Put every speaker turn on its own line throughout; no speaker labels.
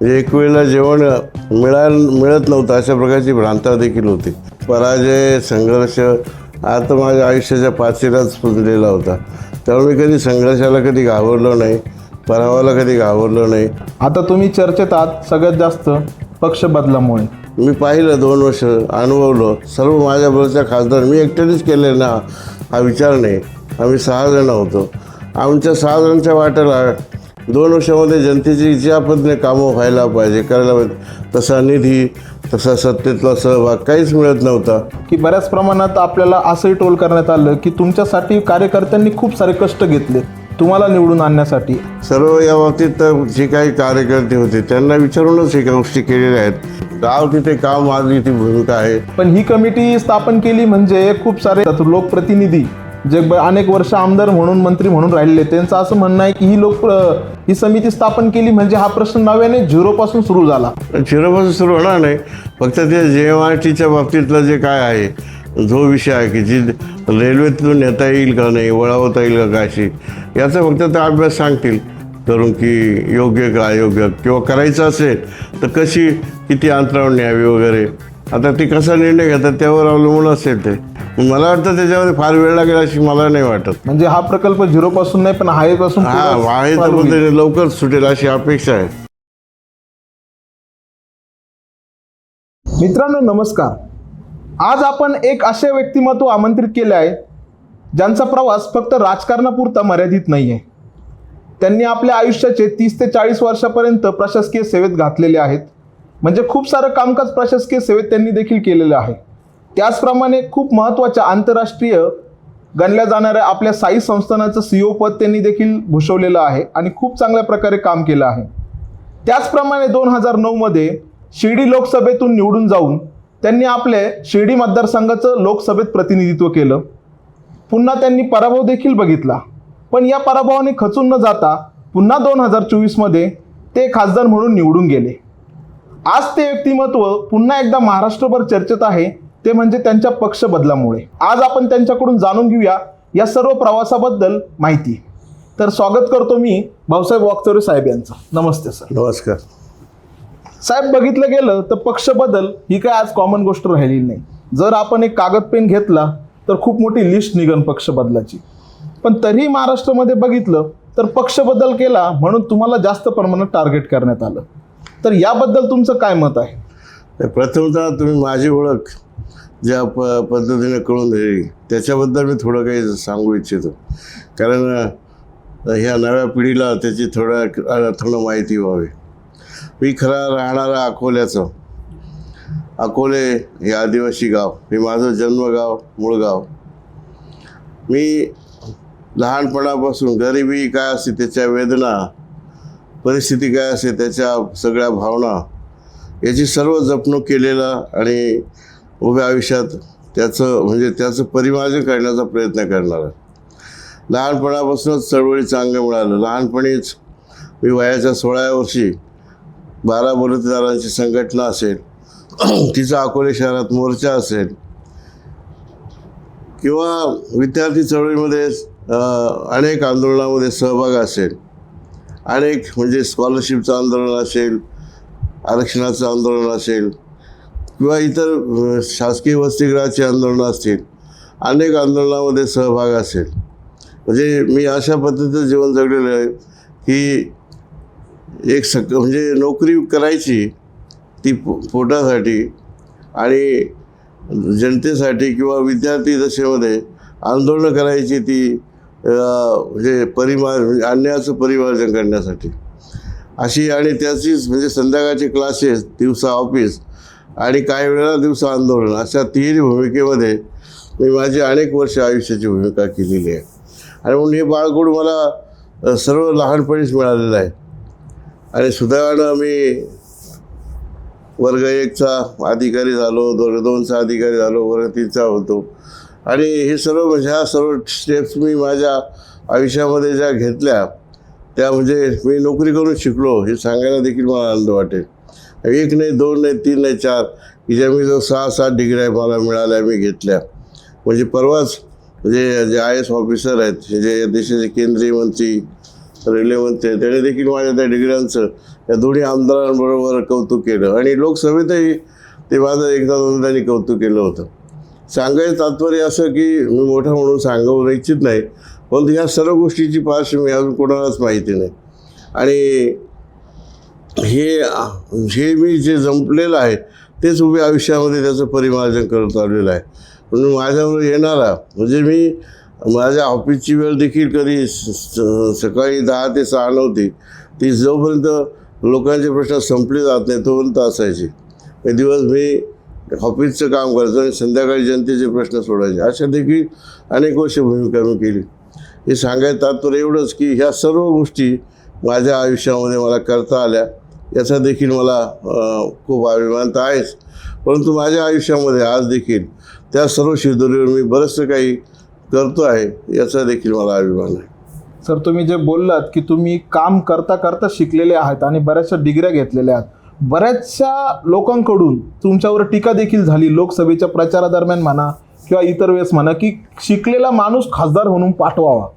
म्हणजे एक वेळेला जेवण मिळत नव्हतं अशा प्रकारची भ्रांता देखील होती. पराजय संघर्ष आता माझ्या आयुष्याच्या पाचीलाच पुजलेला होता. त्यामुळे मी कधी संघर्षाला कधी घाबरलो नाही, पराभवाला कधी घाबरलो नाही.
आता तुम्ही चर्चेत आहात सगळ्यात जास्त पक्ष बदलामुळे.
मी पाहिलं 2 वर्ष अनुभवलं सर्व माझ्याबरोबरच्या खासदार मी एकट्यानेच केले ना, हा विचार नाही. आम्ही 6 जण होतो. आमच्या 6 जणांच्या वाट्याला 2 वर्षामध्ये जनतेची ज्या पद्धतीने कामं व्हायला पाहिजे करायला पाहिजे तसा निधी तसा सत्तेतला सहभाग काहीच मिळत नव्हता.
की बऱ्याच प्रमाणात आपल्याला असंही टोल करण्यात आलं की तुमच्यासाठी कार्यकर्त्यांनी खूप सारे कष्ट घेतले तुम्हाला निवडून आणण्यासाठी.
सर्व या बाबतीत तर जे काही कार्यकर्ते होते त्यांना विचारूनच ह्या गोष्टी केलेल्या आहेत. गाव तिथे काम माझी ती भूमिका आहे.
पण ही कमिटी स्थापन केली म्हणजे खूप सारे लोकप्रतिनिधी जे अनेक वर्ष आमदार म्हणून मंत्री म्हणून राहिले त्यांचं असं म्हणणं आहे की ही समिती स्थापन केली म्हणजे हा प्रश्न नव्याने झिरोपासून सुरू झाला.
झिरोपासून सुरू होणार नाही. फक्त ते JMRTच्या बाबतीतलं जे काय आहे जो विषय आहे की जी रेल्वेतून नेता येईल का नाही, वळवता येईल का काशी, याचा फक्त ते अभ्यास सांगतील करून की योग्य का अयोग्य किंवा करायचं असेल तर कशी किती अंतरावर न्यावी वगैरे. आता ती कसा निर्णय घेतात त्यावर अवलंबून असेल ते. मला वाटतं त्याच्यामध्ये फार वेळ लागेल अशी मला नाही वाटत.
म्हणजे हा प्रकल्प झिरोपासून नाही पण हायपासून
आहे तर पण ते लवकर सुटेल अशी अपेक्षा आहे.
मित्रांनो नमस्कार. आज आपण एक असे व्यक्तिमत्व आमंत्रित केले आहे ज्यांचा प्रवास फक्त राजकारणापुरता मर्यादित नाही आहे. त्यांनी आपल्या आयुष्याचे 30 ते 40 वर्षापर्यंत प्रशासकीय सेवेत घातलेले आहेत. म्हणजे खूप सारं कामकाज प्रशासकीय सेवेत त्यांनी देखील केलेलं आहे. त्याचप्रमाणे खूप महत्त्वाच्या आंतरराष्ट्रीय गणल्या जाणाऱ्या आपल्या साई संस्थानाचं CEO पद त्यांनी देखील भूषवलेलं आहे आणि खूप चांगल्या प्रकारे काम केलं आहे. त्याचप्रमाणे 2009 मध्ये शिर्डी लोकसभेतून निवडून जाऊन त्यांनी आपले शिर्डी मतदारसंघाचं लोकसभेत प्रतिनिधित्व केलं. पुन्हा त्यांनी पराभव देखील बघितला. पण या पराभवाने खचून न जाता पुन्हा 2024 मध्ये ते खासदार म्हणून निवडून गेले. आज ते व्यक्तिमत्व पुन्हा एकदा महाराष्ट्रभर चर्चेत आहे, ते म्हणजे त्यांच्या पक्ष बदलामुळे. आज आपण त्यांच्याकडून जाणून घेऊया या सर्व प्रवासाबद्दल माहिती. तर स्वागत करतो मी भाऊसाहेब वाकचौरे साहेब यांचं. नमस्ते सर.
नमस्कार
साहेब. बघितलं गेलं तर पक्ष बदल ही काय आज कॉमन गोष्ट राहिलेली नाही. जर आपण एक कागद पेन घेतला तर खूप मोठी लिस्ट निघन पक्ष बदलाची. पण तरीही महाराष्ट्रामध्ये बघितलं तर पक्ष बदल केला म्हणून तुम्हाला जास्त प्रमाणात टार्गेट करण्यात आलं. तर याबद्दल तुमचं काय मत आहे?
प्रथमतः तुम्ही माझी ओळख ज्या पद्धतीने कळून दिली त्याच्याबद्दल मी थोडं काही सांगू इच्छितो. कारण ह्या नव्या पिढीला त्याची थोडं माहिती व्हावी. मी खरा राहणारा अकोल्याचं. अकोले हे आदिवासी गाव, हे माझं जन्मगाव, मूळ गाव. मी लहानपणापासून गरिबी काय असते त्याच्या वेदना, परिस्थिती काय असते त्याच्या सगळ्या भावना याची सर्व जपणूक केलेला आणि उभ्या आयुष्यात त्याचं परिमार्जन करण्याचा प्रयत्न करणारा. लहानपणापासूनच चळवळीचं अंग मिळालं. लहानपणीच मी वयाच्या 16व्या वर्षी 12 बलुतेदारांची संघटना असेल, तिचा अकोले शहरात मोर्चा असेल किंवा विद्यार्थी चळवळीमध्ये अनेक आंदोलनामध्ये सहभाग असेल, अनेक म्हणजे स्कॉलरशिपचं आंदोलन असेल, आरक्षणाचं आंदोलन असेल किंवा इतर शासकीय वसतिगृहाची आंदोलनं असतील, अनेक आंदोलनामध्ये सहभाग असेल. म्हणजे मी अशा पद्धतीचं जीवन जगलेलं आहे की म्हणजे नोकरी करायची ती पोटासाठी आणि जनतेसाठी किंवा विद्यार्थी दशेमध्ये आंदोलनं करायची ती म्हणजे अन्यायाचं परिमार्जन करण्यासाठी अशी. आणि त्याचीच म्हणजे संध्याकाळचे क्लासेस, दिवसा ऑफिस आणि काही वेळेला दिवसा आंदोलन, अशा तिन्ही भूमिकेमध्ये मी माझी अनेक वर्ष आयुष्याची भूमिका केलेली आहे. आणि म्हणून हे बाळगुण मला सर्व लहानपणीच मिळालेलं आहे. आणि सुदैवानं मी वर्ग 1चा अधिकारी झालो, वर्ग 2चा अधिकारी झालो, वर्ग 3चा होतो. आणि हे सर्व ह्या सर्व स्टेप्स मी माझ्या आयुष्यामध्ये ज्या घेतल्या त्या म्हणजे मी नोकरी करून शिकलो हे सांगायला देखील मला आनंद वाटेल. 1 नाही, 2 नाही, 3 नाही, 4 की ज्या मी जो 6-7 डिग्र्या मला मिळाल्या मी घेतल्या. म्हणजे परवाच जे IAS ऑफिसर आहेत, जे देशाचे केंद्रीय मंत्री रेल्वे मंत्री, त्याने देखील माझ्या त्या डिग्र्यांचं या दोन्ही आमदारांबरोबर कौतुक केलं आणि लोकसभेतही ते माझं एकदा दोनदानी कौतुक केलं होतं. सांगायचं तात्पर्य असं की मी मोठा म्हणून सांगू इच्छित नाही, पण ह्या सर्व गोष्टीची पार्श्वभूमी अजून कोणालाच माहिती नाही. आणि हे मी जे जमलेलं आहे तेच उभ्या आयुष्यामध्ये त्याचं परिमार्जन करत आलेलं आहे. म्हणून माझ्यावर येणारा म्हणजे मी माझ्या ऑफिसची वेळ देखील कधी सकाळी 10 ते 6 नव्हती, ती जोपर्यंत लोकांचे प्रश्न संपले जात नाही तोपर्यंत असायची. दिवस मी ऑफिसचं काम करायचं आणि संध्याकाळी जनतेचे प्रश्न सोडायचे. अशा देखील अनेक वर्ष भूमिका मी केली. हे सांगायचं तात्पर्य एवढंच की ह्या सर्व गोष्टी माझ्या आयुष्यामध्ये मला करता आल्या, याचा देखील मला खूप अभिमान तर आहेच. परंतु माझ्या आयुष्यामध्ये आज देखील त्या सर्व शिदोरीवर मी बरंचसं काही करतो आहे, याचा देखील मला अभिमान आहे.
सर, तुम्ही जे बोललात की तुम्ही काम करता करता शिकलेले आहात आणि बऱ्याचशा डिग्र्या घेतलेल्या आहात, बऱ्याचशा लोकांकडून तुमच्यावर टीका देखील झाली लोकसभेच्या प्रचारादरम्यान म्हणा किंवा इतर वेळेस म्हणा की शिकलेला माणूस खासदार म्हणून पाठवावा.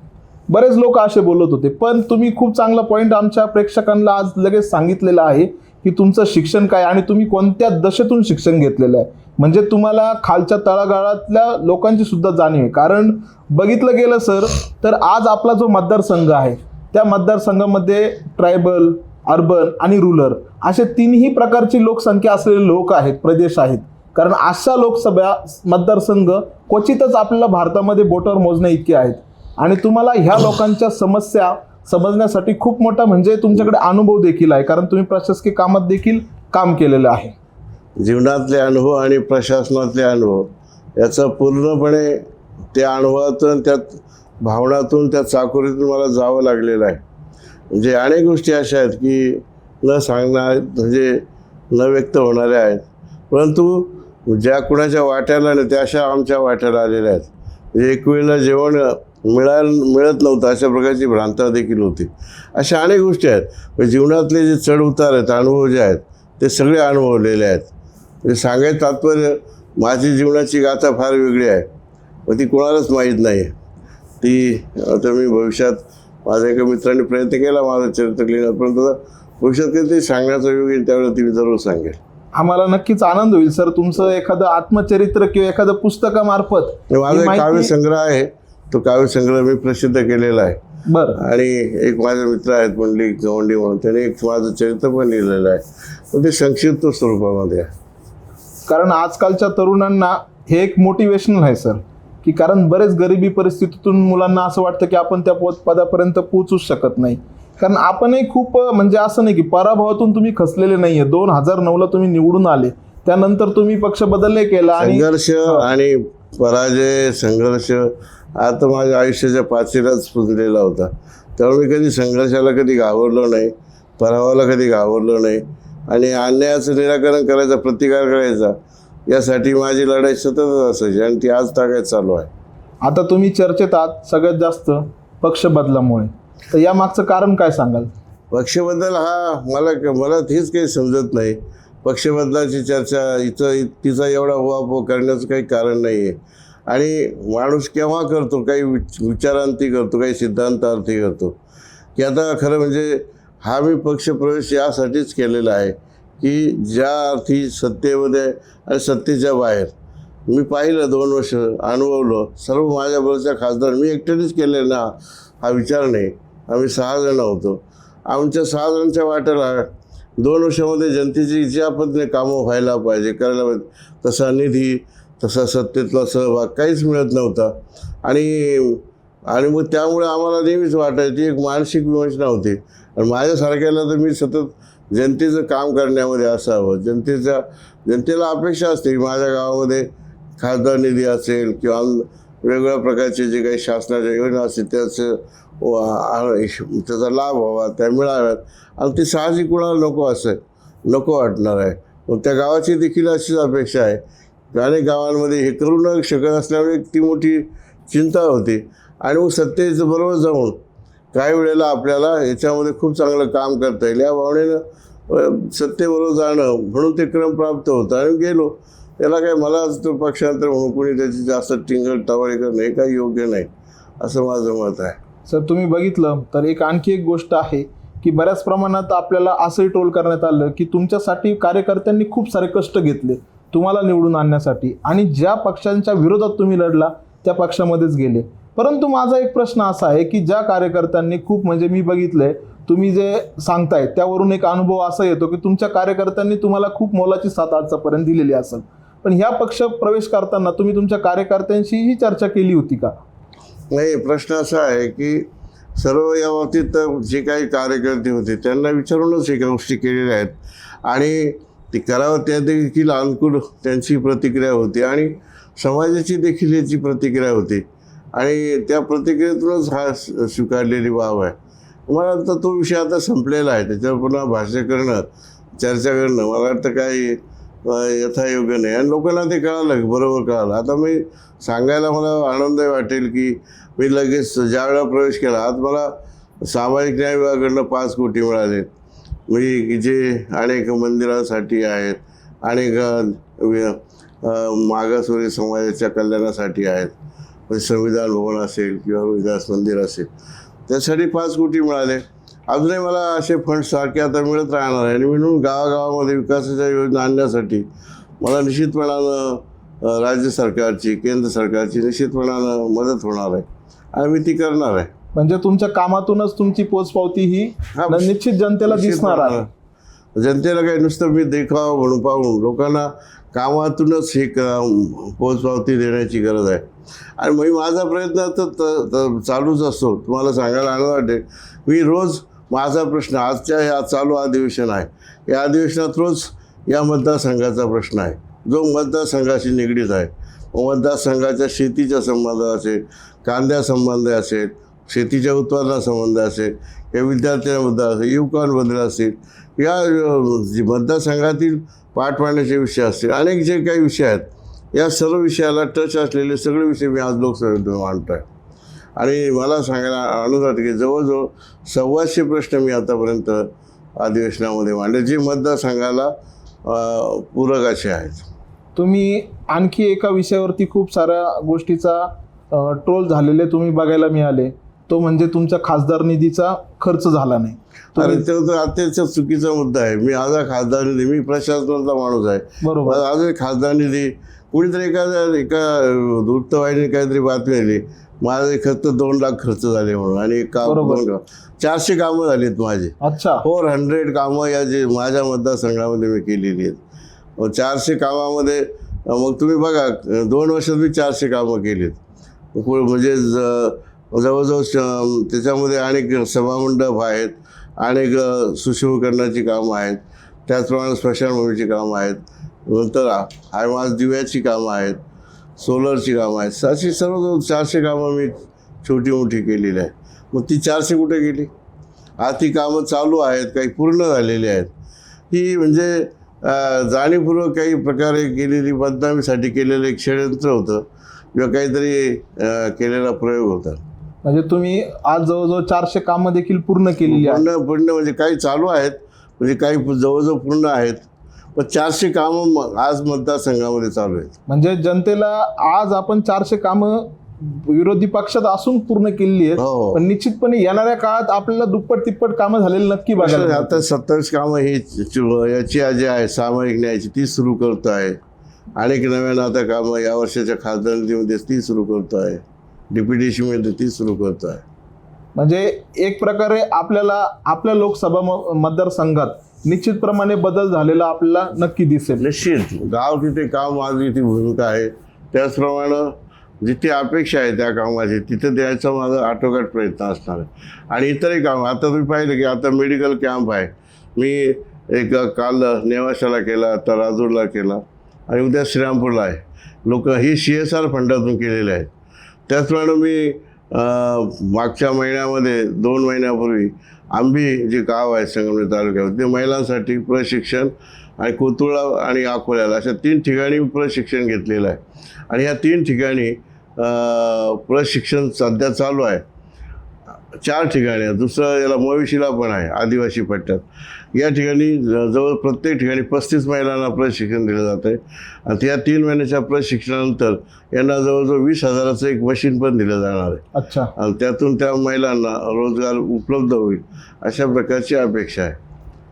बरेच लोक असे बोलत होते, पण तुम्ही खूप चांगला पॉईंट आमच्या प्रेक्षकांना आज लगेच सांगितलेला आहे की तुमचं शिक्षण काय आणि तुम्ही कोणत्या दशेतून शिक्षण घेतलेलं आहे. म्हणजे तुम्हाला खालच्या तळागाळातल्या लोकांची सुद्धा जाणीव आहे. कारण बघितलं गेलं सर तर आज आपला जो मतदारसंघ आहे त्या मतदारसंघामध्ये ट्रायबल, अर्बन आणि रुरल असे तिन्ही प्रकारची लोकसंख्या असलेले लोक आहेत, प्रदेश आहेत. कारण अशा लोकसभा मतदारसंघ क्वचितच आपल्याला भारतामध्ये बोटावर मोजण्या इतके आहेत. आणि तुम्हाला ह्या लोकांच्या समस्या समजण्यासाठी खूप मोठा म्हणजे तुमच्याकडे अनुभव देखील आहे, कारण तुम्ही प्रशासकीय कामात देखील काम केलेलं आहे.
जीवनातले अनुभव आणि प्रशासनातले अनुभव याचा पूर्णपणे त्या अनुभवातून, त्यात भावनातून, त्या चाकोरीतून मला जावं लागलेलं आहे. म्हणजे अनेक गोष्टी अशा आहेत की न सांगणार म्हणजे न व्यक्त होणाऱ्या आहेत, परंतु ज्या वाट्याला नाही त्या अशा आमच्या वाट्याला आलेल्या आहेत. म्हणजे एक वेळेला जेवण मिळत नव्हतं अशा प्रकारची भ्रांता देखील होती. अशा अनेक गोष्टी आहेत. म्हणजे जीवनातले जे चढ उतार आहेत, अनुभव जे आहेत ते सगळे अनुभवलेले आहेत. म्हणजे सांगायचं तात्पर्य माझी जीवनाची गाथा फार वेगळी आहे, पण ती कोणालाच माहीत नाही. ती आता मी भविष्यात माझ्या एका मित्राने प्रयत्न केला माझं चरित्र लिहिण्यात, परंतु भविष्यात कधी ते सांगण्याचा योग येईल त्यावेळेला ती मी जरूर सांगेल.
आम्हाला नक्कीच आनंद होईल सर तुमचं एखादं आत्मचरित्र किंवा एखादं पुस्तकामार्फत.
माझा एक काव्यसंग्रह आहे, तो काव्यसंग्रह मी प्रसिद्ध केलेला आहे.
बरं.
आणि एक माझे मित्र आहेत मंडलिक गवंडी म्हणून, त्याने एक माझं चरित्र पण लिहिलेलं आहे, पण ते संक्षिप्त स्वरूपामध्ये आहे.
कारण आजकालच्या तरुणांना हे एक मोटिवेशनल आहे सर, की कारण बरेच गरिबी परिस्थितीतून मुलांना असं वाटतं की आपण त्या पदापर्यंत पोहोचूच शकत नाही. कारण आपणही खूप म्हणजे असं नाही की पराभवातून तुम्ही खचलेले नाहीये. 2009ला तुम्ही निवडून आले, त्यानंतर तुम्ही पक्ष बदलले केला आणि
संघर्ष आणि पराजय, संघर्ष आता माझ्या आयुष्याच्या पाचीलाच पुजलेला होता. त्यामुळे मी कधी संघर्षाला कधी घाबरलो नाही, पराभवाला कधी घाबरलो नाही आणि अन्यायाचं निराकरण करायचा, प्रतिकार करायचा, यासाठी माझी लढाई सततच असायची आणि ती आज तागायत चालू आहे.
आता तुम्ही चर्चेत आहात सगळ्यात जास्त पक्ष बदलामुळे, तर या मागचं कारण काय सांगाल?
पक्षबदल मला हेच काही समजत नाही. पक्षबदलाची चर्चा तिचा एवढा उहापोह करण्याचं काही कारण नाही आहे. आणि माणूस केव्हा करतो, काही विचारांती करतो, काही सिद्धांतार्थी करतो. की आता खरं म्हणजे हा मी पक्षप्रवेश यासाठीच केलेला आहे की ज्या अर्थी सत्तेमध्ये आणि सत्तेच्या बाहेर मी पाहिलं, 2 वर्ष अनुभवलं. सर्व माझ्याबरोबरच्या खासदार मी एकट्यानेच केले ना, हा विचार नाही. आम्ही 6 जण होतो. आमच्या 6 जणांच्या वाट्याला 2 वर्षामध्ये जनतेची ज्या पद्धतीने कामं व्हायला पाहिजे, करायला पाहिजे, तसा निधी, तसा सत्तेतला सहभाग काहीच मिळत नव्हता. आणि मग त्यामुळे आम्हाला नेहमीच वाटायची एक मानसिक विवंचना होती. आणि माझ्यासारख्याला तर मी सतत जनतेचं काम करण्यामध्ये असावं. जनतेला अपेक्षा असते की माझ्या गावामध्ये खासदार निधी असेल किंवा वेगवेगळ्या प्रकारचे जे काही शासनाच्या योजना असतील त्याचा लाभ व्हावा, त्या मिळाव्यात. आणि ते साहजिक कुणाला नको वाटणार आहे. मग त्या गावाची देखील अशीच अपेक्षा आहे. अनेक गावांमध्ये हे करू न शकत असल्यामुळे ती मोठी चिंता होती. आणि मग सत्तेचं बरोबर जाऊन काही वेळेला आपल्याला याच्यामध्ये खूप चांगलं काम करता येईल या भावनेनं सत्तेबरोबर जाणं, म्हणून ते क्रम प्राप्त होतं आणि गेलो. त्याला काय मला तो पक्षांतर म्हणून कोणी त्याची जास्त टिंगल टवाळी करणं हे काही योग्य नाही असं माझं मत आहे.
सर तुम्ही बघितलं तर आणखी एक गोष्ट आहे की बऱ्याच प्रमाणात आपल्याला असंही ट्रोल करण्यात आलं की तुमच्यासाठी कार्यकर्त्यांनी खूप सारे कष्ट घेतले तुम्हाला निवडून आणण्यासाठी आणि ज्या पक्षांच्या विरोधात तुम्ही लढला त्या पक्षामध्येच गेले. परंतु माझा एक प्रश्न असा आहे की ज्या कार्यकर्त्यांनी खूप म्हणजे मी बघितलंय तुम्ही जे सांगताय त्यावरून एक अनुभव असा येतो की तुमच्या कार्यकर्त्यांनी तुम्हाला खूप मोलाची साथ आजपर्यंत दिलेली असेल, पण ह्या पक्ष प्रवेश करताना तुम्ही तुमच्या कार्यकर्त्यांशी ही चर्चा केली होती का?
नाही, प्रश्न असा आहे की सर्व या बाबतीत जे काही कार्यकर्ते होते त्यांना विचारूनच एका गोष्टी केलेल्या आहेत आणि ते करावं त्या देखील अनुकूल त्यांची प्रतिक्रिया होती आणि समाजाची देखील याची प्रतिक्रिया होती आणि त्या प्रतिक्रियेतूनच हा स्वीकारलेली बाब आहे. मला वाटतं तो विषय आता संपलेला आहे, त्याच्यावर पुन्हा भाष्य करणं चर्चा करणं मला वाटतं काही यथायोग्य नाही आणि लोकांना ते कळालं, बरोबर कळालं. आता मी सांगायला मला आनंद वाटेल की मी लगेच ज्यावेळेला प्रवेश केला आज मला सामाजिक न्याय विभागाकडनं 5 कोटी मिळाले. मी जे अनेक मंदिरांसाठी आहेत, अनेक मागासवर्गीय समाजाच्या कल्याणासाठी आहेत, म्हणजे संविधान भवन असेल किंवा विकास मंदिर असेल त्यासाठी 5 कोटी मिळाले. अजूनही मला असे फंड सारखे आता मिळत राहणार आहे आणि म्हणून गावागावामध्ये विकासाच्या योजना आणण्यासाठी मला निश्चितपणानं राज्य सरकारची केंद्र सरकारची निश्चितपणानं मदत होणार आहे आणि मी ती करणार आहे.
म्हणजे तुमच्या कामातूनच तुमची पोचपावती ही निश्चित जनतेला दिसणार आहे.
जनतेला काही नुसतं मी देखावा म्हणून पाहून लोकांना कामातूनच हे पोचपावती देण्याची गरज आहे आणि मग माझा प्रयत्न तर चालूच असतो. तुम्हाला सांगायला आनंद वाटेल मी रोज माझा प्रश्न आजच्या या चालू अधिवेशन आहे या अधिवेशनात रोज या मतदारसंघाचा प्रश्न आहे जो मतदारसंघाशी निगडीत आहे. मतदारसंघाच्या शेतीच्या संबंध असेल, कांद्या संबंध असेल, शेतीच्या उत्पादनासंबंध असेल, या विद्यार्थ्यांबद्दल असेल, युवकांबद्दल असेल, या मतदारसंघातील पाठ पाडण्याचे विषय असतील, अनेक जे काही विषय आहेत या सर्व विषयाला टच असलेले सगळे विषय मी आज लोकसभेत मांडतो आहे आणि मला सांगायला आनंद वाटतं की जवळजवळ 125 प्रश्न मी आतापर्यंत अधिवेशनामध्ये मांडले जे मतदारसंघाला पूरक असे आहेत.
तुम्ही आणखी एका विषयावरती खूप साऱ्या गोष्टीचा ट्रोल झालेले तुम्ही बघायला मिळाले, तो म्हणजे तुमच्या खासदार निधीचा खर्च झाला नाही.
अरे तो तर अत्यंत चुकीचा मुद्दा आहे. मी आज खासदार निधी, मी प्रशासनाचा माणूस आहे,
बरोबर.
आज खासदार निधी कुणीतरी एका वृत्तवाहिनीने काहीतरी बातमी आली माझे खर्च 2 लाख खर्च झाले म्हणून आणि 400 कामं झालीत माझी.
अच्छा,
400 कामं या जे माझ्या मतदारसंघामध्ये मी केलेली आहेत. 400 कामामध्ये मग तुम्ही बघा 2 वर्षात मी 400 कामं केलीत. म्हणजे जवळजवळ त्याच्यामध्ये अनेक सभामंडप आहेत, अनेक सुशोभीकरणाची कामं आहेत, त्याचप्रमाणे स्मशानभूमीची कामं आहेत, नंतर हायमास दिव्याची कामं आहेत, सोलरची कामं आहेत, अशी सर्व 400 कामं मी छोटी मोठी केलेली आहे. मग ती 400 कुठे गेली? आज ती कामं चालू आहेत, काही पूर्ण झालेली आहेत. ही म्हणजे जाणीवपूर्वक काही प्रकारे केलेली बदनामीसाठी केलेलं एक षडयंत्र होतं किंवा काहीतरी केलेला प्रयोग होता.
म्हणजे तुम्ही आज जवळजवळ 400 कामं देखील पूर्ण केलेली आहेत.
पूर्ण म्हणजे काही चालू आहेत, म्हणजे काही जवळजवळ पूर्ण आहेत, पण 400 कामं आज मतदारसंघामध्ये चालू आहेत.
म्हणजे जनतेला आज आपण 400 कामं विरोधी पक्षात असून पूर्ण केलेली आहेत, पण निश्चितपणे येणाऱ्या काळात आपल्याला दुप्पट तिप्पट कामं झालेली नक्की बघायला.
आता 27 कामं ही याची जी आहे सामाजिक न्यायाची ती सुरू करतो आहे. अनेक नव्यानं आता कामं या वर्षाच्या खासदार निधीमध्ये ती सुरू करतो आहे, DPDCमध्ये ती सुरू करतो आहे.
म्हणजे एक प्रकारे आपल्याला आपल्या लोकसभा मतदारसंघात निश्चितप्रमाणे बदल झालेला आपल्याला नक्की दिसेल.
निश्चित गाव तिथे काम माझी ती भूमिका आहे, त्याचप्रमाणे जिथे अपेक्षा आहे त्या कामाची तिथे द्यायचा माझा आटोकाट प्रयत्न असणार आहे. आणि इतरही कामं आता तुम्ही पाहिलं की आता मेडिकल कॅम्प आहे, मी एक काल नेवाशाला केला, आता राजूरला केला आणि उद्या श्रीरामपूरला आहे. लोक ही CSR फंडातून केलेले आहेत. त्याचप्रमाणे मी मागच्या महिन्यामध्ये 2 महिन्यापूर्वी आंबी जे गाव आहे संगमनेर तालुक्यामध्ये ते महिलांसाठी प्रशिक्षण आणि कोतुळा आणि अकोल्याला अशा 3 ठिकाणी प्रशिक्षण घेतलेलं आहे आणि ह्या 3 ठिकाणी प्रशिक्षण सध्या चालू आहे. 4 ठिकाणी आहे. दुसरं याला मोविशिला पण आहे आदिवासी पट्ट्यात. या ठिकाणी जवळ प्रत्येक ठिकाणी 35 महिलांना प्रशिक्षण दिलं जातं आहे. आणि त्या 3 महिन्याच्या प्रशिक्षणानंतर यांना जवळजवळ 20,000चं एक मशीन पण दिलं जाणार आहे.
अच्छा.
आणि त्यातून त्या महिलांना रोजगार उपलब्ध होईल अशा प्रकारची अपेक्षा आहे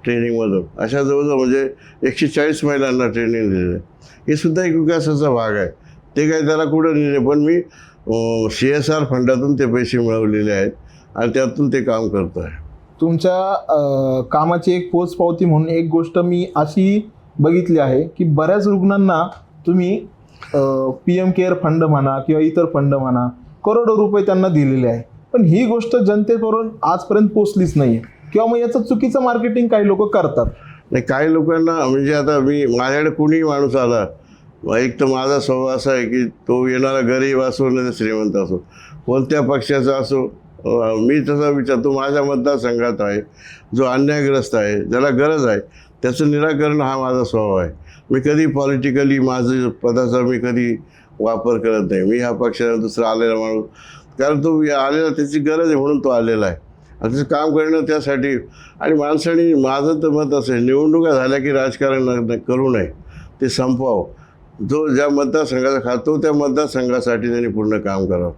ट्रेनिंगमधून. अशा जवळजवळ म्हणजे 140 महिलांना ट्रेनिंग दिलेलं आहे. हे सुद्धा एक विकासाचा भाग आहे. ते काय त्याला कुठं दिले, पण मी CSR फंडातून ते पैसे मिळवलेले आहेत आणि त्यातून ते काम करतो आहे.
तुमच्या कामाची एक पोचपावती म्हणून एक गोष्ट मी अशी बघितली आहे की बऱ्याच रुग्णांना तुम्ही PM केअर फंड म्हणा किंवा इतर फंड म्हणा, करोडो रुपये त्यांना दिलेले आहे, पण ही गोष्ट जनतेपर्यंत आजपर्यंत पोचलीच नाही आहे किंवा मग याचं चुकीचं मार्केटिंग काही लोक करतात.
नाही, काही लोकांना म्हणजे आता माझ्याकडे कुणीही माणूस आला, एक तर माझा स्वभाव असा आहे की तो येणारा गरीब असो नाही तर श्रीमंत असो, कोणत्या पक्षाचा असो, मी तसा विचारतो माझ्या मतदारसंघात आहे जो अन्यायग्रस्त आहे, ज्याला गरज आहे त्याचं निराकरण हा माझा स्वभाव आहे. मी कधी पॉलिटिकली माझं पदाचा मी कधी वापर करत नाही. मी ह्या पक्षाला दुसरा आलेला माणूस, कारण तो आलेला त्याची गरज आहे म्हणून तो आलेला आहे आणि त्याचं काम करणं त्यासाठी. आणि माणसाने माझं तर मत असेल, निवडणुका झाल्या की राजकारण करू नये, ते संपवावं. जो ज्या मतदारसंघाचा खातो त्या मतदारसंघासाठी त्यांनी पूर्ण काम करावं.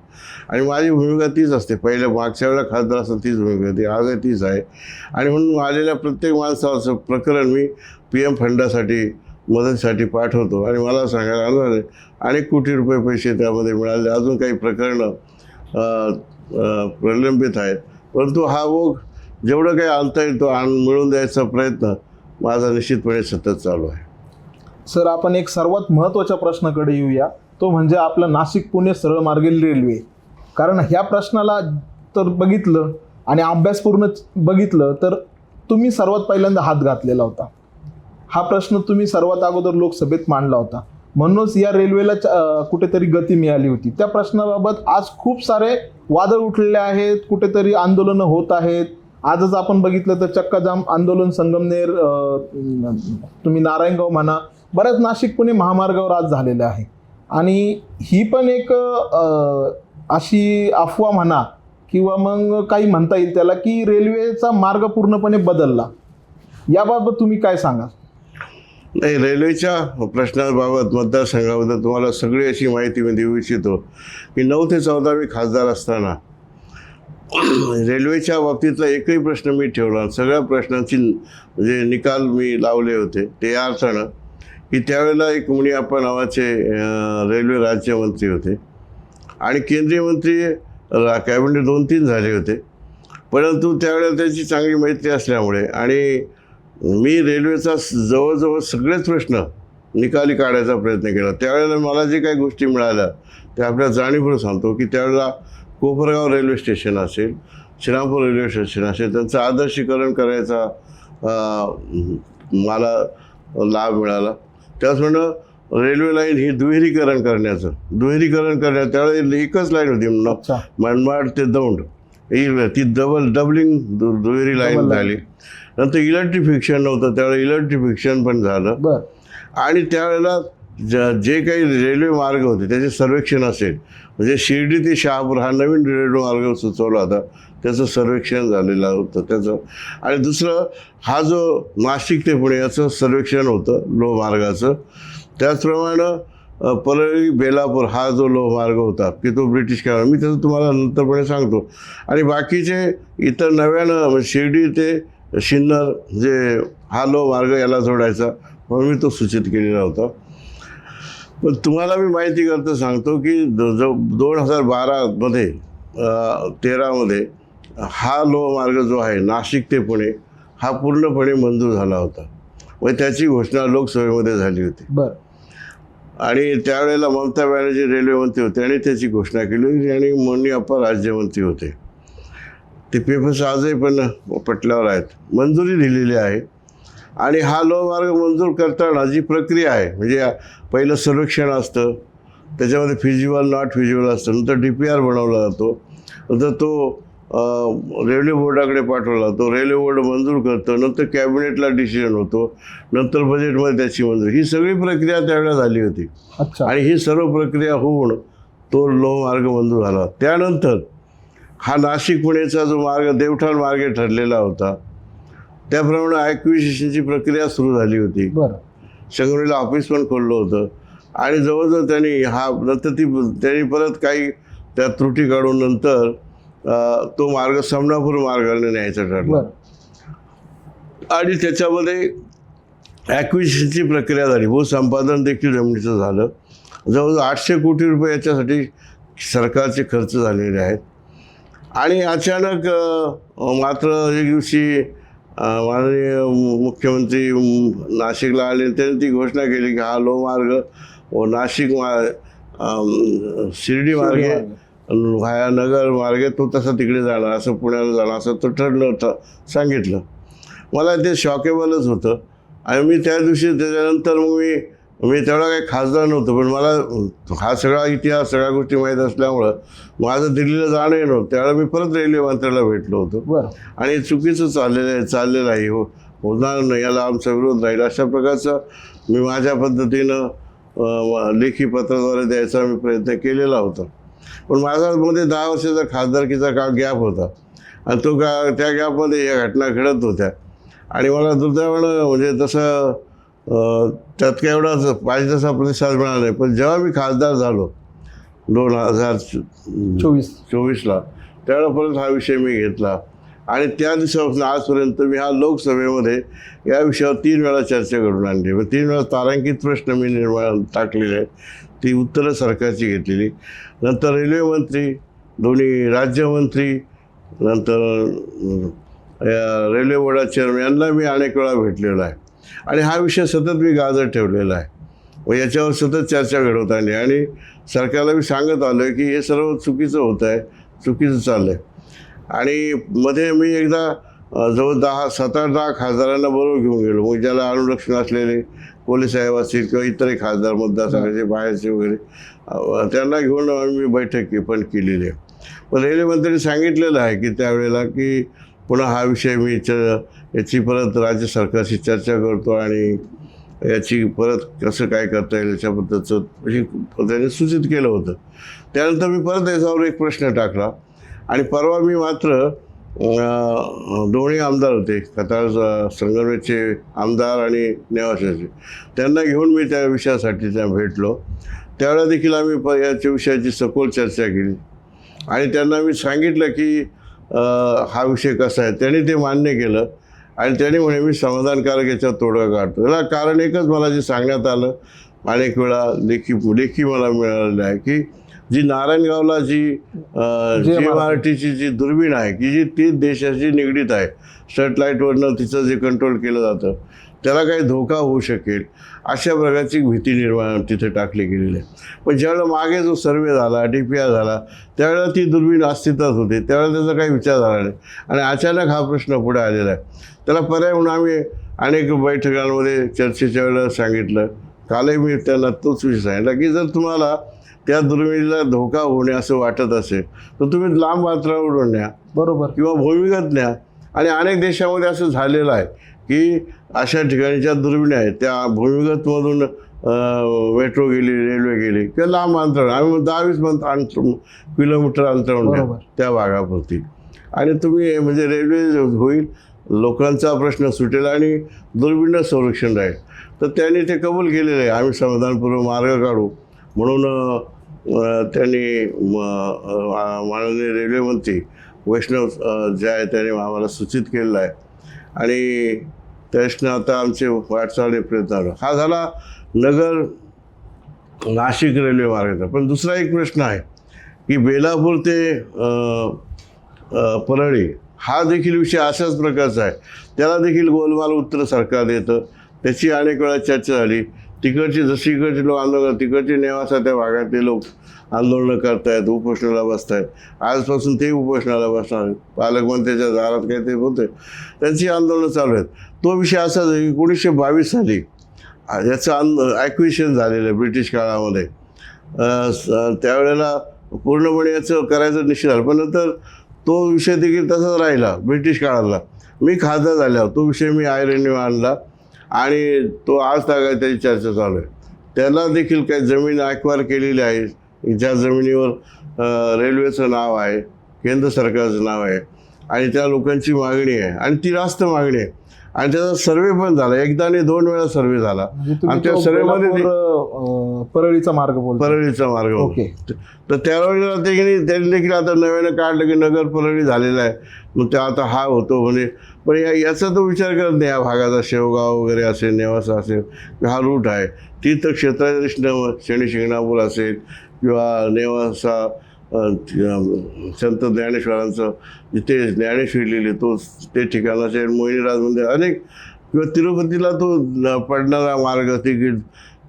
आणि माझी भूमिका तीच असते. पहिल्या मागच्या वेळेला खासदार असं तीच भूमिका होती, आजही तीच आहे. आणि म्हणून आलेल्या प्रत्येक माणसाचं प्रकरण मी PM फंडासाठी मदतीसाठी पाठवतो आणि मला सांगायला आलं अनेक कोटी रुपये पैसे त्यामध्ये मिळाले. अजून काही प्रकरणं प्रलंबित आहेत, परंतु हा ओघ जेवढं काही आणता येईल तो मिळवून द्यायचा प्रयत्न माझा निश्चितपणे सतत चालू आहे.
सर, आपण एक सर्वात महत्त्वाच्या प्रश्नाकडे येऊया, तो म्हणजे आपलं नाशिक पुणे सरळ मार्गील रेल्वे. कारण ह्या प्रश्नाला तर बघितलं आणि अभ्यासपूर्ण बघितलं तर तुम्ही सर्वात पहिल्यांदा हात घातलेला होता. हा प्रश्न तुम्ही सर्वात अगोदर लोकसभेत मांडला होता, म्हणूनच या रेल्वेला कुठेतरी गती मिळाली होती. त्या प्रश्नाबाबत आज खूप सारे वादळ उठलेले आहेत, कुठेतरी आंदोलनं होत आहेत. आजच आपण बघितलं तर चक्काजाम आंदोलन संगमनेर, तुम्ही नारायणगाव म्हणा, बऱ्याच नाशिक पुणे महामार्गावर आज झालेलं आहे. आणि ही पण एक अशी अफवा म्हणा किंवा मग काही म्हणता येईल त्याला की रेल्वेचा मार्ग पूर्णपणे बदलला. याबाबत तुम्ही काय सांगाल?
नाही, रेल्वेच्या प्रश्नाबाबत मतदारसंघाबद्दल तुम्हाला सगळी अशी माहिती मी देऊ इच्छितो की 9 ते 14 मी खासदार असताना रेल्वेच्या बाबतीतला एकही प्रश्न मी ठेवला. सगळ्या प्रश्नांची म्हणजे निकाल मी लावले होते. ते या अर्थानं की त्यावेळेला एक मुनियप्पा नावाचे रेल्वे राज्यमंत्री होते आणि केंद्रीय मंत्री कॅबिनेट 2-3 झाले होते, परंतु त्यावेळेला त्याची चांगली मैत्री असल्यामुळे आणि मी रेल्वेचा जवळजवळ सगळेच प्रश्न निकाली काढायचा प्रयत्न केला. त्यावेळेला मला जे काही गोष्टी मिळाल्या त्या आपल्या जाणीवपूर्वक सांगतो की त्यावेळेला कोपरगाव रेल्वे स्टेशन असेल, श्रीरामपूर रेल्वे स्टेशन असेल, त्यांचं आदर्शीकरण करायचा मला लाभ मिळाला. त्याचप्रमाणे रेल्वे लाईन ही दुहेरीकरण करण्यात त्यावेळेला एकच लाईन होती मनमाड ते दौंड, ती डबलिंग दुहेरी लाईन झाली. नंतर इलेक्ट्रिफिकेशन नव्हतं, त्यावेळेला इलेक्ट्रिफिकेशन पण झालं. आणि त्यावेळेला जे काही रेल्वे मार्ग होते त्याचे सर्वेक्षण असेल, म्हणजे शिर्डी ते शहापूर हा नवीन रेल्वे मार्ग सुचवला होता, त्याचं सर्वेक्षण झालेलं होतं त्याचं. आणि दुसरं हा जो नाशिक ते पुणे याचं सर्वेक्षण होतं लोहमार्गाचं. त्याचप्रमाणे परळी बेलापूर हा जो लोहमार्ग होता की तो ब्रिटिश काळ, मी त्याचं तुम्हाला नंतरपणे सांगतो. आणि बाकीचे इतर नव्यानं शिर्डी ते सिन्नर जे हा लोहमार्ग याला जोडायचा म्हणून मी तो सूचित केलेला होता. पण तुम्हाला मी माहिती करता सांगतो की 2012मध्ये 13मध्ये हा लोहमार्ग जो आहे नाशिक ते पुणे हा पूर्णपणे मंजूर झाला होता व त्याची घोषणा लोकसभेमध्ये झाली होती. आणि त्यावेळेला ममता बॅनर्जी रेल्वे मंत्री होते आणि त्याची घोषणा केली होती आणि मुनियप्पा राज्यमंत्री होते. ते पेपर्स आजही पण पटल्यावर आहेत, मंजुरी दिलेली आहे. आणि हा लोहमार्ग मंजूर करताना जी प्रक्रिया आहे, म्हणजे पहिलं सर्वेक्षण असतं, त्याच्यामध्ये फिजिबल नॉट फिजिबल असतं, नंतर DPR बनवला जातो, नंतर तो रेल्वे बोर्डाकडे पाठवला, तो रेल्वे बोर्ड मंजूर करतं, नंतर कॅबिनेटला डिसिजन होतो, नंतर बजेटमध्ये त्याची मंजुरी, ही सगळी प्रक्रिया त्यावेळेला झाली होती. आणि ही सर्व प्रक्रिया होऊन तो लोहमार्ग मंजूर झाला. त्यानंतर हा नाशिक पुणेचा जो मार्ग देवठाण मार्ग ठरलेला होता, त्याप्रमाणे ॲक्विजिशनची प्रक्रिया सुरू झाली होती.
बरं.
संगमनेरला ऑफिस पण खोललं होतं आणि जवळजवळ त्यांनी नंतर त्यांनी परत काही त्या त्रुटी काढून नंतर तो मार्ग समनापूर मार्गाने न्यायचा ठरला.
बरं.
आणि त्याच्यामध्ये ॲक्विजिशनची प्रक्रिया झाली, भूसंपादन देखील जमिनीचं झालं. जवळजवळ 800 कोटी रुपये याच्यासाठी सरकारचे खर्च झालेले आहेत. आणि अचानक मात्र एक दिवशी माननीय मुख्यमंत्री नाशिकला आले, त्यांनी ती घोषणा केली की हा लोहमार्ग व नाशिक शिर्डी मार्गे व्हाया नगर मार्गे तो तसा तिकडे जाणार, असं पुण्याला जाणार, असं तो ठरलं होतं, सांगितलं. मला ते शॉकेबलच होतं. आणि मी त्या दिवशी त्याच्यानंतर मग मी तेवढा काही खासदार नव्हतो, पण मला हा सगळा इतिहास सगळ्या गोष्टी माहीत असल्यामुळं माझं दिल्लीला जाणं नव्हतं. त्यावेळेला मी परत रेल्वे मंत्र्याला भेटलो होतो.
बरं.
आणि चुकीचं चाललेलं आहे, होणार नाही, याला आमचा विरोध राहील, अशा प्रकारचं मी माझ्या पद्धतीनं लेखी पत्राद्वारे द्यायचा मी प्रयत्न केलेला होता. पण माझा मध्ये 10 वर्षाचा खासदारकीचा काळ गॅप होता आणि त्या गॅपमध्ये या घटना घडत होत्या. आणि मला दुर्दैवानं म्हणजे तसं त्यात काही एवढा पाहिजे तसा प्रतिसाद मिळाला नाही. पण जेव्हा मी खासदार झालो 2024ला, त्यावेळेला परत हा विषय मी घेतला आणि त्या दिवसापासून आजपर्यंत मी हा लोकसभेमध्ये या विषयावर 3 वेळा चर्चा घडून आणली. 3 वेळा तारांकित प्रश्न मी टाकलेले आहेत, ती उत्तरं सरकारची घेतलेली. नंतर रेल्वे मंत्री, दोन्ही राज्यमंत्री, नंतर रेल्वे बोर्डाचे चेअरमन यांना मी अनेक वेळा भेटलेला आहे. आणि हा विषय सतत मी गाजर ठेवलेला आहे व याच्यावर सतत चर्चा घडवत आली. आणि सरकारला मी सांगत आलो आहे की हे सर्व चुकीचं होत आहे, चुकीचं चाललं आहे. आणि मध्ये मी एकदा जवळ 7-8 खासदारांना बरोबर घेऊन गेलो. मग ज्याला अनुरक्षण असलेले कोले साहेब असतील किंवा इतरही खासदार मतदारसंघाचे बाहेरचे वगैरे, त्यांना घेऊन आम्ही बैठक पण केलेली आहे. पण रेल्वे मंत्र्यांनी सांगितलेलं आहे की त्यावेळेला की पुन्हा हा विषय मी याची परत राज्य सरकारशी चर्चा करतो आणि याची परत कसं काय करता येईल याच्याबद्दलचं त्यांनी सूचित केलं होतं. त्यानंतर मी परत याच्यावर एक प्रश्न टाकला आणि परवा मी मात्र दोन्ही आमदार होते, खताळ संगमनेरचे आमदार आणि नेवाशाचे, त्यांना घेऊन मी त्या विषयासाठी भेटलो. त्यावेळेला देखील आम्ही याच्या विषयाची सखोल चर्चा केली आणि त्यांना मी सांगितलं की हा विषय कसा आहे. त्यांनी ते मान्य केलं आणि त्यांनी म्हणे मी समाधानकारक याच्यात तोडगा काढतो. याला कारण एकच मला जे सांगण्यात आलं, अनेक वेळा लेखी मला मिळालेलं आहे की जी नारायणगावला जी GMRTची जी दुर्बीण आहे की जी 30 देशाशी निगडीत आहे, सॅटेलाईटवरनं तिचं जे कंट्रोल केलं जातं, त्याला काही धोका होऊ शकेल अशा प्रकारची भीती निर्माण तिथे टाकली गेलेली आहे. पण ज्यावेळेला मागे जो सर्वे झाला, DPR झाला, त्यावेळेला ती दुर्बीण अस्तित्वात होती, त्यावेळेला त्याचा काही विचार झाला नाही आणि अचानक हा प्रश्न पुढे आलेला आहे. त्याला पर्याय म्हणून आम्ही अनेक बैठकांमध्ये चर्चेच्या वेळेला सांगितलं. कालही मी त्यांना तोच विषय सांगितला की जर तुम्हाला त्या दुर्बिणीला धोका होणे असं वाटत असेल तर तुम्ही लांब अंतरावरून न्या, बरोबर, किंवा भूमिगत न्या. आणि अनेक देशामध्ये असं झालेलं आहे की अशा ठिकाणी ज्या दुर्बिणी आहेत त्या भूमिगतमधून मेट्रो गेली, रेल्वे गेली किंवा लांब अंतरावर, आम्ही 10-20 किलोमीटर अंतरावरून त्या भागापुरती. आणि तुम्ही म्हणजे रेल्वे होईल, लोकांचा प्रश्न सुटेल आणि दुर्बिणीचं संरक्षण राहील. तर त्यांनी ते कबूल केलेलं आहे. आम्ही समाधानपूर्वक मार्ग काढू म्हणून त्यांनी माननीय रेल्वे मंत्री वैष्णव जे आहे त्यांनी आम्हाला सूचित केलेलं आहे आणि त्याच्यानं आता आमचे वाटचालीने प्रयत्न आलो. हा झाला नगर नाशिक रेल्वे मार्गाचा. पण दुसरा एक प्रश्न आहे की बेलापूर ते परळी हा देखील विषय अशाच प्रकारचा आहे. त्याला देखील गोलमाल उत्तर सरकार देतं. त्याची अनेक वेळा चर्चा झाली. तिकडचे जशी इकडचे लोक आंदोलन, तिकडचे नेवासा त्या भागातले लोक आंदोलनं करतायत, उपोषणाला बसतायत. आजपासून ते उपोषणाला बसणार आहेत. पालकमंत्र्याच्या दारात काय ते होते, त्यांची आंदोलनं चालू आहेत. तो विषय असाच आहे की 1922 साली याचं ॲक्विजिशन झालेलं आहे ब्रिटिश काळामध्ये. त्यावेळेला पूर्णपणे याचं करायचं निश्चित झालं. पण नंतर तो विषय देखील तसाच राहिला ब्रिटिश काळाला. मी खासदार झाल्यावर तो विषय मी आयरनने आणला आणि तो आज तागाय त्याची चर्चा चालू आहे. त्याला देखील काही जमीन ॲक्वायर केलेली आहे, ज्या जमिनीवर रेल्वेचं नाव आहे केंद्र सरकारचं नाव आहे आणि त्या लोकांची मागणी आहे आणि ती रास्त मागणी आहे आणि त्याचा सर्वे पण झाला, एकदा आणि 2 वेळा सर्वे झाला आणि त्या सर्वेमध्ये
परळीचा मार्ग बोलतो.
परळीचा मार्ग
ओके.
तर त्यावेळेला त्यांनी देखील आता नव्यानं काढलं की नगर परळी झालेला आहे, मग ते आता हा होतो म्हणजे. पण याचा तो विचार करत नाही. या भागाचा शेवगाव वगैरे असेल, नेवासा असेल, हा रूट आहे. तीर्थक्षेत्राच्या दृष्टीनं शनी शिंगणापूर असेल किंवा नेवासा संत ज्ञानेश्वरांचं जिथे ज्ञानेश्वरी लिहिली तो ते ठिकाण असेल, मोहिनीराज मंदिर अनेक, किंवा तिरुपतीला तो पडणारा मार्ग तिकीट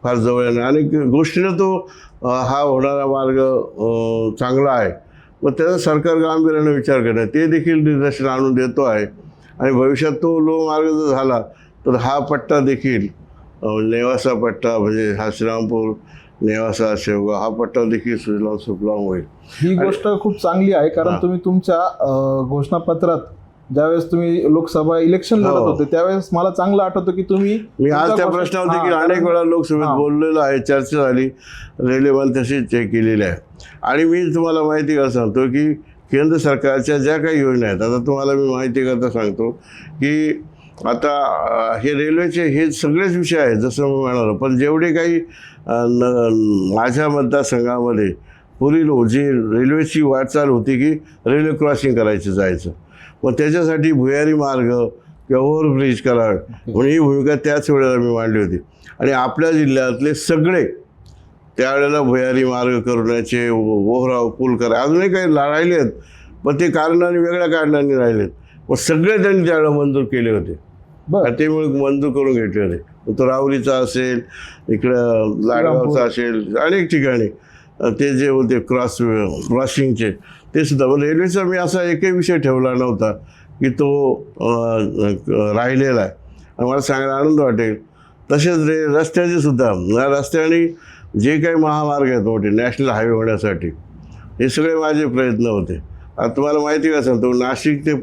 फार जवळ आहे. अनेक गोष्टीनं तो हा होणारा मार्ग चांगला आहे. मग त्याचा सरकार गांभीर्याने विचार करणे ते देखील निदर्शन आणून देतो आहे आणि भविष्यात तो मार्ग जर झाला तर हा पट्टा देखील नेवासा पट्टा म्हणजे हा श्रीरामपूर, नेवासा, शेवगाव हा पट्टा देखील सुफलाम होईल.
ही गोष्ट खूप चांगली आहे, कारण तुम्ही तुमच्या घोषणापत्रात ज्यावेळेस तुम्ही लोकसभा इलेक्शन लढत होते त्यावेळेस मला चांगलं आठवतं की मी
आज त्या प्रश्नावर देखील अनेक वेळा लोकसभेत बोललेलो आहे, चर्चा झाली, रेल्वे मंत्री तशीच चेक केलेली आहे. आणि मी तुम्हाला माहिती करता सांगतो की केंद्र सरकारच्या ज्या काही योजना आहेत, आता तुम्हाला मी माहिती करता सांगतो की आता हे रेल्वेचे हे सगळेच विषय आहेत जसं मी म्हणालो, पण जेवढे काही माझ्या मतदारसंघामध्ये पूर्वी जी रेल्वेची वाटचाल होती की रेल्वे क्रॉसिंग करायचं जायचं, मग त्याच्यासाठी भुयारी मार्ग किंवा ओव्हरब्रिज करावे म्हणून ही भूमिका त्याच वेळेला मी मांडली होती. आणि आपल्या जिल्ह्यातले सगळे त्यावेळेला भुयारी मार्ग करण्याचे, ओव्हराव पूल करा, अजूनही काही राहिले आहेत पण ते कारणाने वेगळ्या कारणाने राहिलेत, मग सगळे त्यांनी त्यावेळेला मंजूर केले होते. ते मंजूर करून घेतले होते. तो राहुरीचा असेल, इकडं लाडगावचा असेल, अनेक ठिकाणी ते जे होते क्रॉसिंगचे ते सुद्धा. पण रेल्वेचा मी असा एकही विषय ठेवला नव्हता की तो राहिलेला आहे आणि मला सांगायला आनंद वाटेल. तसेच रस्त्याचे सुद्धा, रस्त्याने जे काही महामार्ग आहेत मोठे नॅशनल हायवे होण्यासाठी हे सगळे माझे प्रयत्न होते. आता तुम्हाला माहिती का सांगतो, नाशिक ते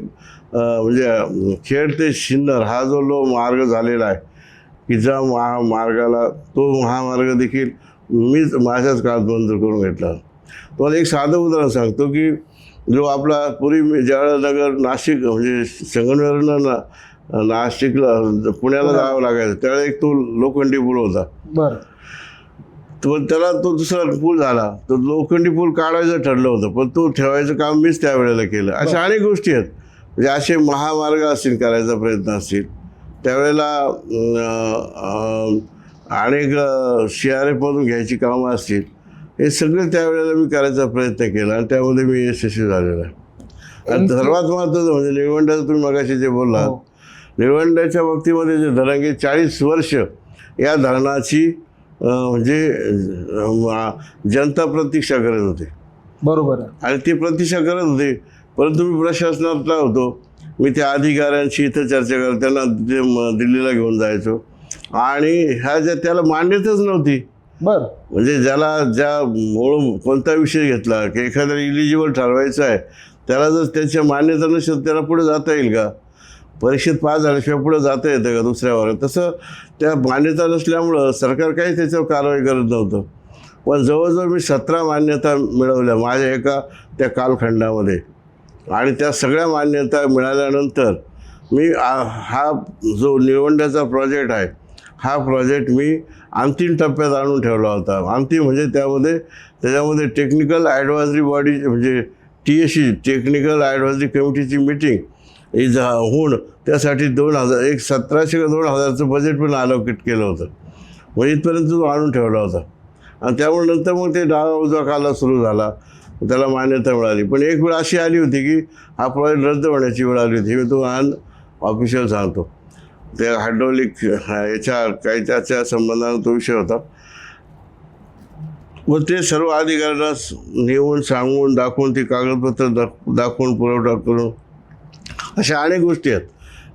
म्हणजे खेड ते सिन्नर हा जो मार्ग झालेला आहे की ज्या महामार्गाला तो महामार्ग देखील मीच माझ्याच काळात मंजूर करून घेतला. तुम्हाला एक साधं उदाहरण सांगतो की जो आपला पूर्वी ज्यावेळेला नगर नाशिक म्हणजे संगमनेरवरून नाशिकला पुण्याला जावं लागायचं त्यावेळेला एक तो लोखंडी पूल होता. त्याला तो दुसरा पूल झाला, तो लोखंडी पूल काढायचं ठरलं होतं पण तो ठेवायचं काम मीच त्यावेळेला केलं. अशा अनेक गोष्टी आहेत म्हणजे असे महामार्ग असतील करायचा प्रयत्न असतील त्यावेळेला अनेक CRF घ्यायची कामं असतील, हे सगळे त्यावेळेला मी करायचा प्रयत्न केला आणि त्यामध्ये मी यशस्वी झालेला आहे. आणि सर्वात महत्त्वाचं म्हणजे निळवंड्याचं तुम्ही मगाशी जे बोललात, निळवंड्याच्या बाबतीमध्ये जे धरण 40 वर्ष या धरणाची म्हणजे जनता प्रतीक्षा करत होते.
बरोबर आहे.
आणि ती प्रतीक्षा करत होते, परंतु मी प्रशासनातला होतो, मी त्या अधिकाऱ्यांशी इथं चर्चा करत त्यांना दिल्लीला घेऊन जायचो आणि ह्या त्याला मान्यताच नव्हती. म्हणजे ज्या मूळ कोणता विषय घेतला की एखाद्याला इलिजिबल ठरवायचं आहे त्याला जर त्याच्या मान्यता नसेल त्याला पुढे जाता येईल का, परीक्षेत पास झाल्याशिवाय पुढे जाता येतं का दुसऱ्या वर्गात, तसं त्या मान्यता नसल्यामुळं सरकार काही त्याच्यावर कारवाई करत नव्हतं. पण जवळजवळ मी 17 मान्यता मिळवल्या माझ्या एका त्या कालखंडामध्ये आणि त्या सगळ्या मान्यता मिळाल्यानंतर मी हा जो निळवंड्याचा प्रोजेक्ट आहे हा प्रोजेक्ट मी अंतिम टप्प्यात आणून ठेवला होता. अंतिम म्हणजे त्याच्यामध्ये टेक्निकल ॲडवायझरी बॉडी म्हणजे TSC टेक्निकल ॲडवायझरी कमिटीची मीटिंग होऊन त्यासाठी 1700 का 2000चं बजेट पण अलोकेट केलं होतं. म्हणजे इथपर्यंत तो आणून ठेवला होता आणि त्यामुळे नंतर मग ते डावा उजवा काला सुरू झाला, त्याला मान्यता मिळाली. पण एक वेळ अशी आली होती की हा प्रोजेक्ट रद्द होण्याची वेळ आली होती. मी तुम्हाला ऑफिशियल सांगतो, ते हायड्रॉलिक काही त्याच्या संबंधाने तो विषय होता. मग ते सर्व अधिकाऱ्यांना नेऊन सांगून दाखवून ती कागदपत्र दाखवून पुरवठा करून अशा अनेक गोष्टी आहेत.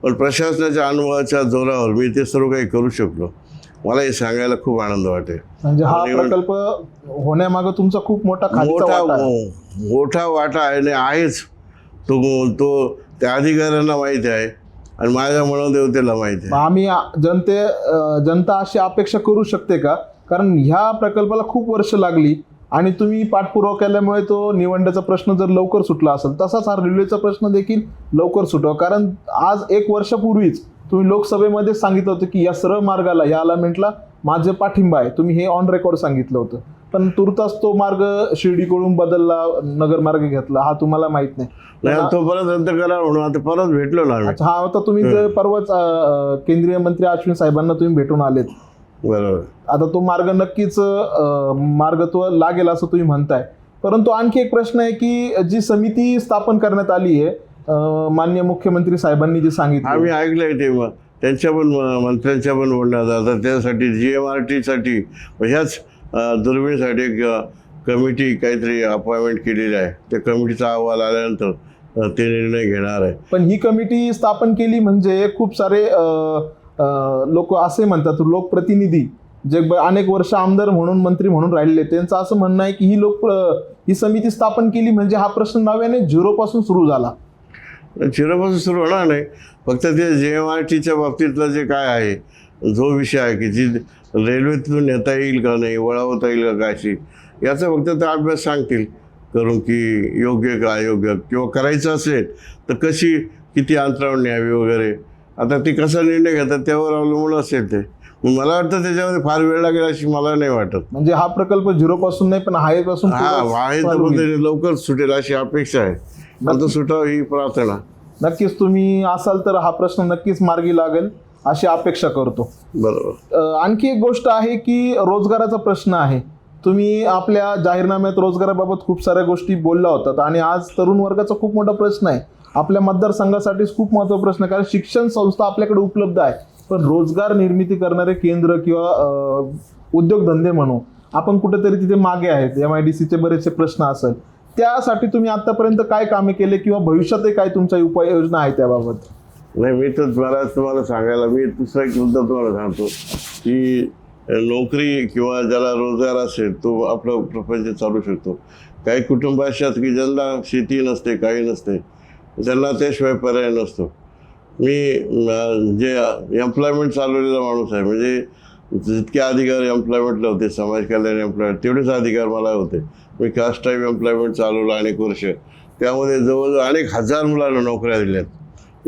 पण प्रशासनाच्या अनुभवाच्या जोरावर मी ते सर्व काही करू शकलो. मला हे सांगायला खूप आनंद वाटेल.
म्हणजे हा प्रकल्प होण्यामागं तुमचा खूप मोठा
वाटा आहे आणि आहेच. तो त्या अधिकाऱ्यांना माहिती आहे आणि माझ्या मनोदेवतेला माहिती आहे.
आम्ही जनता अशी अपेक्षा करू शकते का, कारण ह्या प्रकल्पाला खूप वर्ष लागली आणि तुम्ही पाठपुरावा केल्यामुळे तो निवडण्याचा प्रश्न जर लवकर सुटला असेल, तसाच हा रेल्वेचा प्रश्न देखील लवकर सुटावा. कारण आज 1 वर्षापूर्वीच तुम्ही लोकसभेमध्ये सांगितलं होतं की या सरळ मार्गाला, या अलाइनमेंटला माझे पाठिंबा आहे. तुम्ही हे ऑन रेकॉर्ड सांगितलं होतं, पण तुर्तास तो मार्ग शिर्डीकडून बदलला, नगर मार्ग घेतला, हा तुम्हाला माहित नाही.
तो परत रद्द करा म्हणून आता परत भेटलो ना आम्ही.
अच्छा, हा आता तुम्ही जे परवाच केंद्रीय मंत्री अश्विन साहेबांना तुम्ही भेटून आलेत.
बरोबर.
आता तो मार्ग नक्कीच मार्ग तो लागेल असं तुम्ही म्हणताय. परंतु आणखी एक प्रश्न आहे की जी समिती स्थापन करण्यात आली आहे, माननीय मुख्यमंत्री साहेबांनी जे सांगितलं,
आम्ही ऐकलंय ते त्यांच्या पण मंत्र्यांच्या पण बोलण्यात आता त्यासाठी GMRT साठी ह्याच दुर्बिणीसाठी एक कमिटी काहीतरी अपॉइंटमेंट केलेली आहे. त्या कमिटीचा अहवाल आल्यानंतर ते निर्णय घेणार आहे.
पण ही कमिटी स्थापन केली म्हणजे खूप सारे लोक असे म्हणतात, लोकप्रतिनिधी जे अनेक वर्ष आमदार म्हणून मंत्री म्हणून राहिलेले, त्यांचं असं म्हणणं आहे की ही समिती स्थापन केली म्हणजे हा प्रश्न नव्याने झिरोपासून सुरू झाला.
झिरोपासून सुरू होणार नाही. फक्त ते GMRTच्या बाबतीतलं जे काय आहे, जो विषय आहे की जी रेल्वेतून नेता येईल का नाही, वळवता येईल का कायशी, याचा फक्त ते अभ्यास सांगतील करून की योग्य का अयोग्य, किंवा करायचं असेल तर कशी किती अंतरावर न्यावी वगैरे. आता ते कसा निर्णय घेतात त्यावर अवलंबून असेल ते. मला वाटतं त्याच्यामध्ये फार वेळ लागेल अशी मला नाही वाटत.
म्हणजे हा प्रकल्प झिरोपासून नाही पण आहे पासून
आहे तर लवकर सुटेल अशी अपेक्षा आहे. आता सुटावं ही प्रार्थना.
नक्कीच तुम्ही असाल तर हा प्रश्न नक्कीच मार्गी लागेल अशी अपेक्षा करतो.
बरोबर.
आणखी एक गोष्ट आहे की रोजगाराचा प्रश्न आहे. तुम्ही आपल्या जाहीरनाम्यात रोजगाराबाबत खूप साऱ्या गोष्टी बोलल्या होतात आणि आज तरुण वर्गाचा खूप मोठा प्रश्न आहे. आपल्या मतदारसंघासाठीच खूप महत्त्वाचा प्रश्न आहे, कारण शिक्षण संस्था आपल्याकडे उपलब्ध आहे, पण रोजगार निर्मिती करणारे केंद्र किंवा उद्योगधंदे म्हणू आपण कुठेतरी तिथे मागे आहेत. MIDCचे बरेचसे प्रश्न असेल, त्यासाठी तुम्ही आतापर्यंत काय कामे केले किंवा भविष्यातही काय तुमच्या उपाययोजना आहे त्याबाबत?
नाही, मी तर तुम्हाला सांगायला, मी दुसरा एक मुद्दा तुम्हाला सांगतो की नोकरी किंवा ज्याला रोजगार असेल तो आपला प्रपंच चालू शकतो. काही कुटुंब अशात की ज्यांना शेती नसते, काही नसते, त्यांना त्याशिवाय पर्याय नसतो. मी जे एम्प्लॉयमेंट चालवलेला माणूस आहे, म्हणजे जितके अधिकार एम्प्लॉयमेंटला होते, समाज कल्याण एम्प्लॉयमेंट, तेवढेच अधिकार मला होते. मी कास्ट टाईप एम्प्लॉयमेंट चालवलं अनेक वर्ष. त्यामध्ये जवळजवळ अनेक हजार मुलांना नोकऱ्या दिल्यात.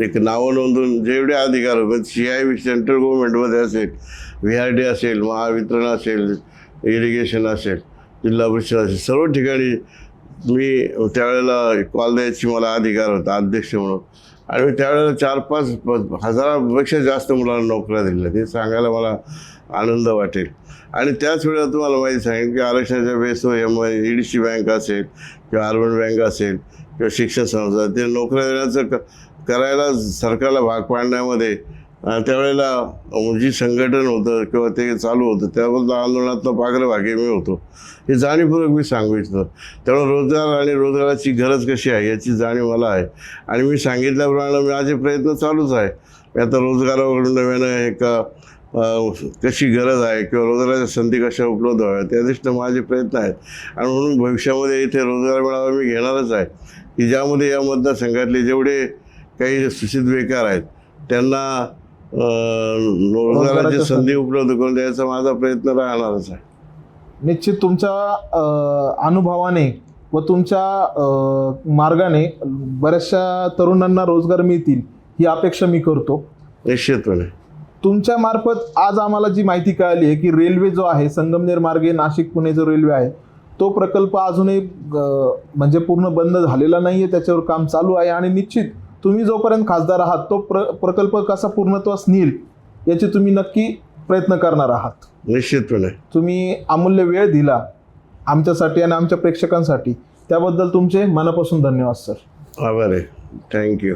एक नावं नोंदून जेवढे अधिकार होते, CIB सेंट्रल गव्हर्नमेंटमध्ये असेल, VRD असेल, महावितरण असेल, इरिगेशन असेल, जिल्हा परिषद असेल, सर्व ठिकाणी मी त्यावेळेला कॉल द्यायची मला अधिकार होता अध्यक्ष म्हणून. आणि मी त्यावेळेला 4-5 हजारापेक्षा जास्त मुलांना नोकऱ्या दिल्या. ते सांगायला मला आनंद वाटेल. आणि त्याच वेळेला तुम्हाला माहिती सांगेल की आरक्षणाच्या बेसवर EDC बँक असेल किंवा अर्बन बँक असेल किंवा शिक्षण संस्था, ते नोकऱ्या देण्याचं करायला सरकारला भाग पाडण्यामध्ये त्यावेळेला जी संघटन होतं किंवा ते चालू होतं त्याबद्दल आंदोलनातला पाग्रभागी मी होतो. हे जाणीवपूर्वक मी सांगू इच्छितो. त्यामुळे रोजगार आणि रोजगाराची गरज कशी आहे याची जाणीव मला आहे. आणि मी सांगितल्याप्रमाणे माझे प्रयत्न चालूच आहे. आता रोजगाराकडून नव्यानं एक कशी गरज आहे किंवा रोजगाराच्या संधी कशा उपलब्ध व्हाव्या त्या दृष्टीनं माझे प्रयत्न आहेत. आणि म्हणून भविष्यामध्ये इथे रोजगार मेळावा मी घेणारच आहे की ज्यामध्ये या मतदारसंघातले जेवढे काही सुशिक्षित बेकार आहेत त्यांना रोजगाराची संधी उपलब्ध करून द्यायचा माझा प्रयत्न राहणारच आहे.
निश्चित तुमच्या अनुभवाने व तुमच्या मार्गाने बऱ्याचशा तरुणांना रोजगार मिळतील ही अपेक्षा मी करतो.
निश्चितपणे
तुमच्या मार्फत आज आम्हाला जी माहिती कळाली आहे की रेल्वे जो आहे संगमनेर मार्गे नाशिक पुणे जो रेल्वे आहे तो प्रकल्प अजूनही म्हणजे पूर्ण बंद झालेला नाही आहे, त्याच्यावर काम चालू आहे. आणि निश्चित तुम्ही जोपर्यंत खासदार आहात तो प्रकल्प कसा पूर्णत्वास नेईल याची तुम्ही नक्की प्रयत्न करणार आहात.
निश्चितपणे.
तुम्ही अमूल्य वेळ दिला आमच्यासाठी आणि आमच्या प्रेक्षकांसाठी, त्याबद्दल तुमचे मनापासून धन्यवाद सर.
आभार आहे. थँक्यू.